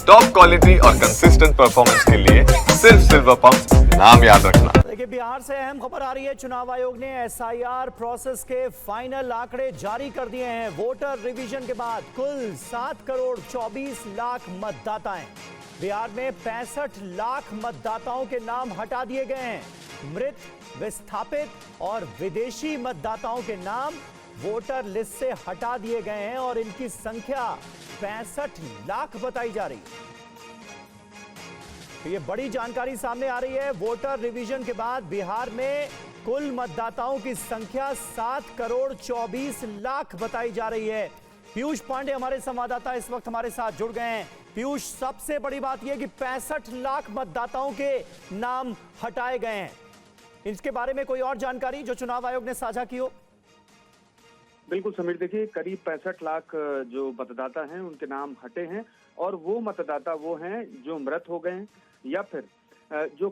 Top quality और consistent performance के लिए सिर्फ सिल्वर पंप नाम याद रखना। देखिए, बिहार से अहम खबर आ रही है। चुनाव आयोग ने एसआईआर प्रोसेस के फाइनल आंकड़े जारी कर दिए हैं। वोटर रिवीजन के बाद कुल 7 करोड़ 24 लाख मतदाता हैं। बिहार में 65 लाख मतदाताओं के नाम हटा दिए गए हैं। मृत, विस्थापित और विदेशी मतदाताओं के नाम वोटर लिस्ट से हटा दिए गए हैं और इनकी संख्या 65 लाख बताई जा रही है। तो ये बड़ी जानकारी सामने आ रही है। वोटर रिवीजन के बाद बिहार में कुल मतदाताओं की संख्या 7 करोड़ 24 लाख बताई जा रही है। पीयूष पांडे हमारे संवाददाता इस वक्त हमारे साथ जुड़ गए हैं। पीयूष, सबसे बड़ी बात यह कि 65 लाख मतदाताओं के नाम हटाए गए हैं। इसके बारे में कोई और जानकारी जो चुनाव आयोग ने साझा की हो? बिल्कुल समीर, देखिए करीब 65 लाख जो मतदाता हैं उनके नाम हटे हैं और वो मतदाता वो हैं जो मृत हो गए हैं या फिर जो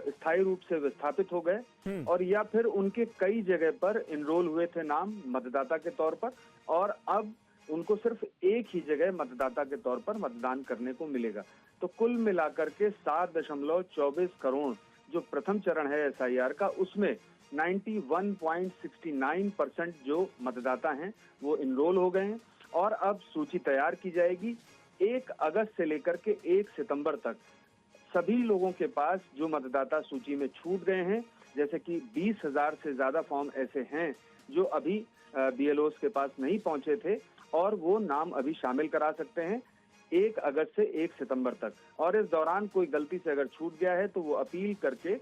स्थायी रूप से विस्थापित हो गए और या फिर उनके कई जगह पर इनरोल हुए थे नाम मतदाता के तौर पर और अब उनको सिर्फ एक ही जगह मतदाता के तौर पर मतदान करने को मिलेगा। तो कुल मिलाकर के 7.24 करोड़ जो प्रथम चरण है एसआईआर का, उसमें 91.69% जो मतदाता हैं वो इनरोल हो गए हैं और अब सूची तैयार की जाएगी। 1 अगस्त से लेकर के 1 सितंबर तक सभी लोगों के पास जो मतदाता सूची में छूट गए हैं, जैसे कि 20,000 से ज्यादा फॉर्म ऐसे हैं जो अभी बीएलओस के पास नहीं पहुंचे थे और वो नाम अभी शामिल करा सकते हैं 1 अगस्त से 1 सितंबर तक। और इस दौरान कोई गलती से अगर छूट गया है तो वो अपील करके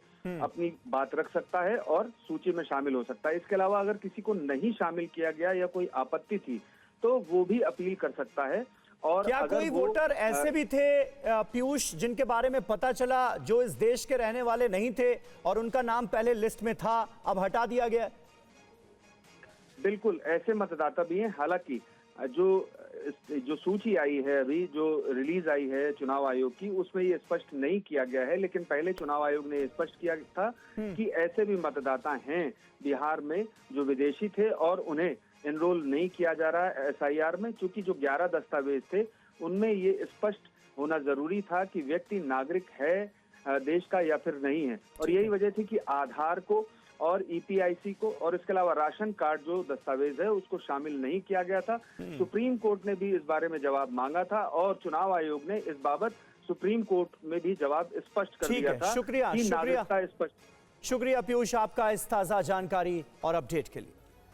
अपनी बात रख सकता है और सूची में शामिल हो सकता है। इसके अलावा अगर किसी को नहीं शामिल किया गया या कोई आपत्ति थी तो वो भी अपील कर सकता है। और क्या कोई वोटर ऐसे भी थे पीयूष जिनके बारे में पता चला जो इस देश के रहने वाले नहीं थे और उनका नाम पहले लिस्ट में था, अब हटा दिया गया? बिल्कुल ऐसे मतदाता भी हैं। हालांकि जो सूची आई है अभी जो रिलीज आई है चुनाव आयोग की, उसमें ये स्पष्ट नहीं किया गया है, लेकिन पहले चुनाव आयोग ने स्पष्ट किया था कि ऐसे भी मतदाता हैं बिहार में जो विदेशी थे और उन्हें एनरोल नहीं किया जा रहा है एसआईआर में, क्योंकि जो 11 दस्तावेज थे उनमें ये स्पष्ट होना जरूरी था कि व्यक्ति नागरिक है देश का या फिर नहीं है। और यही वजह थी कि आधार को और ईपीआईसी को और इसके अलावा राशन कार्ड जो दस्तावेज है उसको शामिल नहीं किया गया था। सुप्रीम कोर्ट ने भी इस बारे में जवाब मांगा था और चुनाव आयोग ने इस बाबत सुप्रीम कोर्ट में भी जवाब स्पष्ट कर दिया था। शुक्रिया नागरिकता स्पष्ट। शुक्रिया पीयूष आपका इस ताजा जानकारी और अपडेट के लिए।